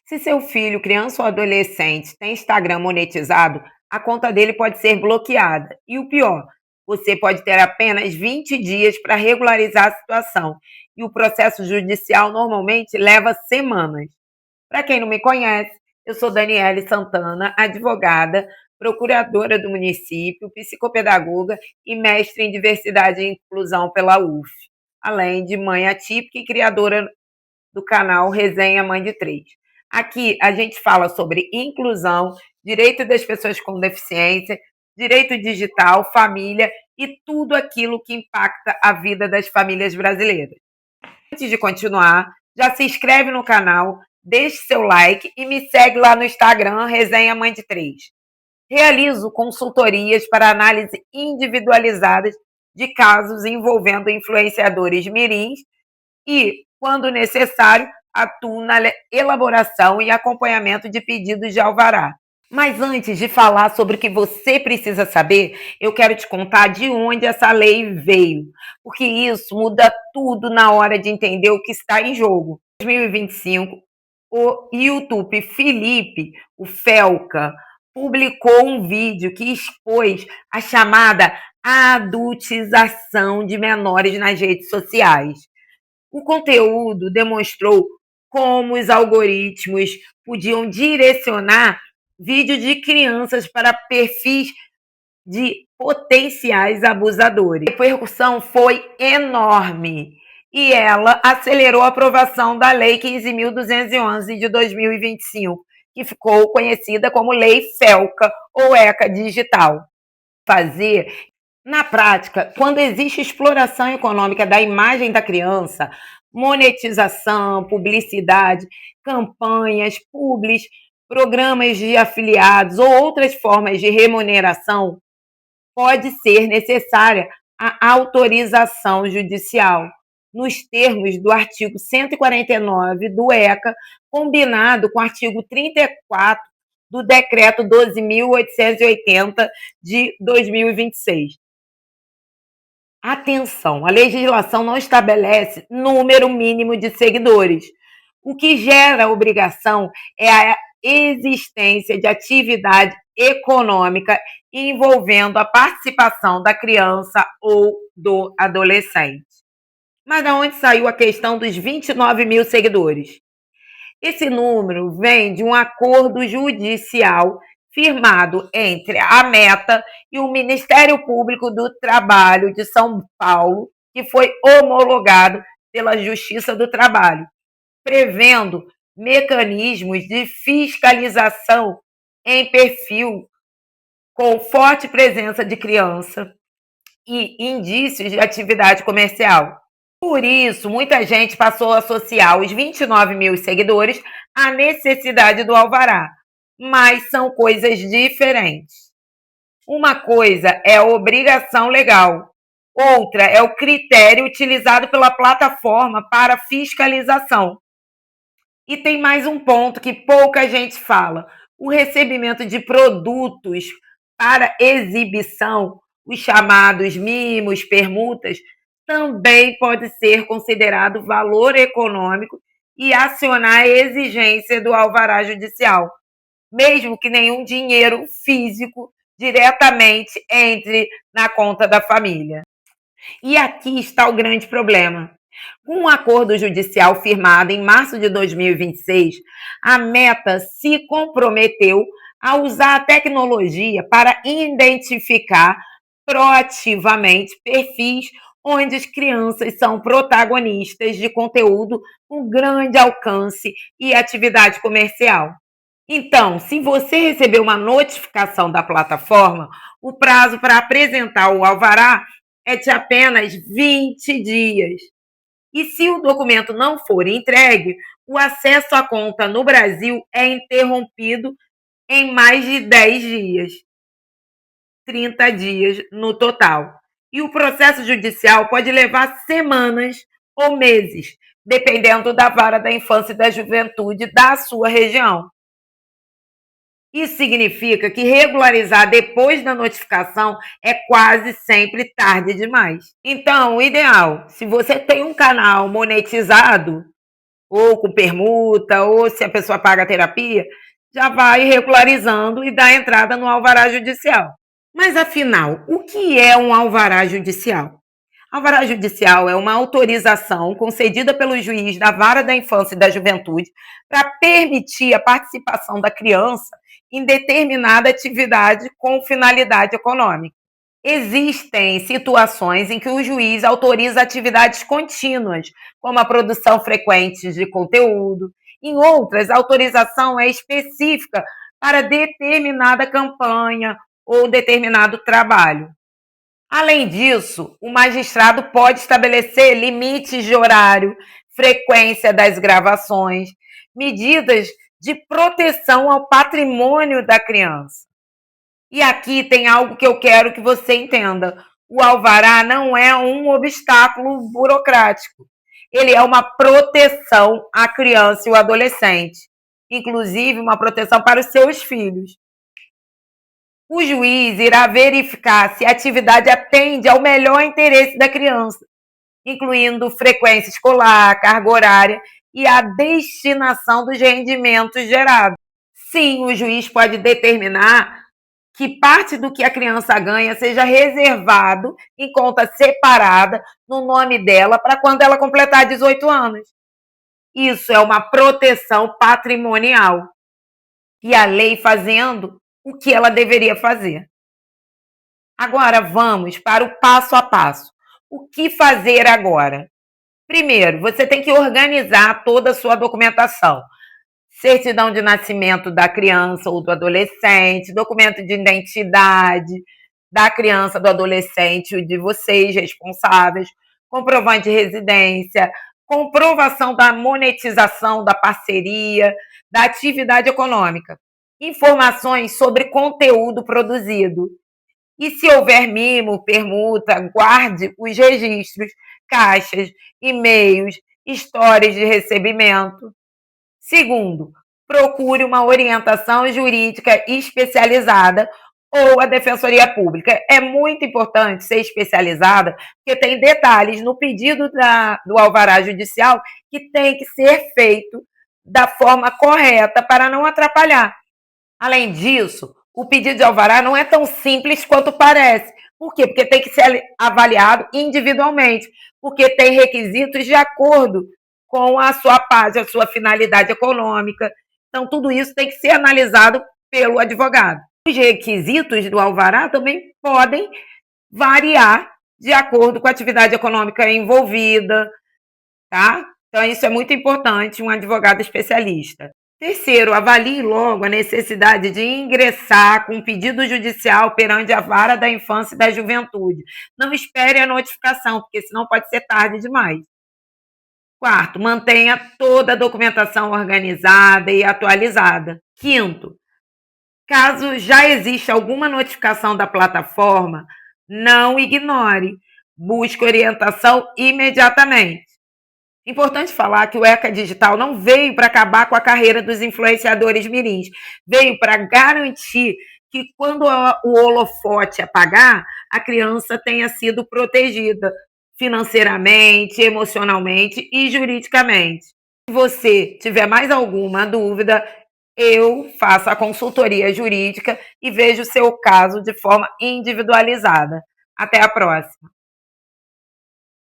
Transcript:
Se seu filho, criança ou adolescente tem Instagram monetizado, a conta dele pode ser bloqueada. E o pior, você pode ter apenas 20 dias para regularizar a situação. E o processo judicial normalmente leva semanas. Para quem não me conhece, eu sou Daniele Santana, advogada, procuradora do município, psicopedagoga e mestre em diversidade e inclusão pela UF, além de mãe atípica e criadora do canal Resenha Mãe de Três. Aqui a gente fala sobre inclusão, direito das pessoas com deficiência, direito digital, família e tudo aquilo que impacta a vida das famílias brasileiras. Antes de continuar, já se inscreve no canal, deixe seu like e me segue lá no Instagram, Resenha Mãe de Três. Realizo consultorias para análise individualizadas de casos envolvendo influenciadores mirins e, quando necessário, atuo na elaboração e acompanhamento de pedidos de alvará. Mas antes de falar sobre o que você precisa saber, eu quero te contar de onde essa lei veio, porque isso muda tudo na hora de entender o que está em jogo. Em 2025, o YouTube Felipe, o Felca, publicou um vídeo que expôs a chamada adultização de menores nas redes sociais. O conteúdo demonstrou como os algoritmos podiam direcionar vídeos de crianças para perfis de potenciais abusadores. A repercussão foi enorme e ela acelerou a aprovação da Lei 15.211 de 2025, que ficou conhecida como Lei Felca ou ECA Digital. Na prática, quando existe exploração econômica da imagem da criança, monetização, publicidade, campanhas, publis, programas de afiliados ou outras formas de remuneração, pode ser necessária a autorização judicial, nos termos do artigo 149 do ECA, combinado com o artigo 34 do Decreto 12.880 de 2026. Atenção, a legislação não estabelece número mínimo de seguidores. O que gera obrigação é a existência de atividade econômica envolvendo a participação da criança ou do adolescente. Mas de onde saiu a questão dos 29 mil seguidores? Esse número vem de um acordo judicial firmado entre a Meta e o Ministério Público do Trabalho de São Paulo, que foi homologado pela Justiça do Trabalho, prevendo mecanismos de fiscalização em perfil com forte presença de criança e indícios de atividade comercial. Por isso, muita gente passou a associar os 29 mil seguidores à necessidade do alvará, mas são coisas diferentes. Uma coisa é a obrigação legal, outra é o critério utilizado pela plataforma para fiscalização. E tem mais um ponto que pouca gente fala: o recebimento de produtos para exibição, os chamados mimos, permutas, também pode ser considerado valor econômico e acionar a exigência do alvará judicial, mesmo que nenhum dinheiro físico diretamente entre na conta da família. E aqui está o grande problema. Com um acordo judicial firmado em março de 2026, a Meta se comprometeu a usar a tecnologia para identificar proativamente perfis onde as crianças são protagonistas de conteúdo com grande alcance e atividade comercial. Então, se você receber uma notificação da plataforma, o prazo para apresentar o alvará é de apenas 20 dias. E se o documento não for entregue, o acesso à conta no Brasil é interrompido em mais de 10 dias, 30 dias no total. E o processo judicial pode levar semanas ou meses, dependendo da vara da infância e da juventude da sua região. Isso significa que regularizar depois da notificação é quase sempre tarde demais. Então, o ideal, se você tem um canal monetizado, ou com permuta, ou se a pessoa paga a terapia, já vai regularizando e dá entrada no alvará judicial. Mas afinal, o que é um alvará judicial? Alvará judicial é uma autorização concedida pelo juiz da Vara da Infância e da Juventude para permitir a participação da criança em determinada atividade com finalidade econômica. Existem situações em que o juiz autoriza atividades contínuas, como a produção frequente de conteúdo. Em outras, a autorização é específica para determinada campanha ou determinado trabalho. Além disso, o magistrado pode estabelecer limites de horário, frequência das gravações, medidas de proteção ao patrimônio da criança. E aqui tem algo que eu quero que você entenda. O alvará não é um obstáculo burocrático. Ele é uma proteção à criança e ao adolescente, inclusive uma proteção para os seus filhos. O juiz irá verificar se a atividade atende ao melhor interesse da criança, incluindo frequência escolar, carga horária e a destinação dos rendimentos gerados. Sim, o juiz pode determinar que parte do que a criança ganha seja reservado em conta separada no nome dela para quando ela completar 18 anos. Isso é uma proteção patrimonial. E a lei fazendo o que ela deveria fazer. Agora vamos para o passo a passo. O que fazer agora? Primeiro, você tem que organizar toda a sua documentação. Certidão de nascimento da criança ou do adolescente, documento de identidade da criança, do adolescente e de vocês responsáveis, comprovante de residência, comprovação da monetização da parceria, da atividade econômica, informações sobre conteúdo produzido. E se houver mimo, permuta, guarde os registros, caixas, e-mails, histórias de recebimento. Segundo, procure uma orientação jurídica especializada ou a Defensoria Pública. É muito importante ser especializada, porque tem detalhes no pedido do alvará judicial que tem que ser feito da forma correta para não atrapalhar. Além disso, o pedido de alvará não é tão simples quanto parece. Por quê? Porque tem que ser avaliado individualmente, porque tem requisitos de acordo com a sua paz, a sua finalidade econômica. Então, tudo isso tem que ser analisado pelo advogado. Os requisitos do alvará também podem variar de acordo com a atividade econômica envolvida, tá? Então, isso é muito importante, um advogado especialista. Terceiro, avalie logo a necessidade de ingressar com pedido judicial perante a Vara da Infância e da Juventude. Não espere a notificação, porque senão pode ser tarde demais. Quarto, mantenha toda a documentação organizada e atualizada. Quinto, caso já exista alguma notificação da plataforma, não ignore. Busque orientação imediatamente. Importante falar que o ECA Digital não veio para acabar com a carreira dos influenciadores mirins, veio para garantir que quando o holofote apagar, a criança tenha sido protegida financeiramente, emocionalmente e juridicamente. Se você tiver mais alguma dúvida, eu faço a consultoria jurídica e vejo o seu caso de forma individualizada. Até a próxima.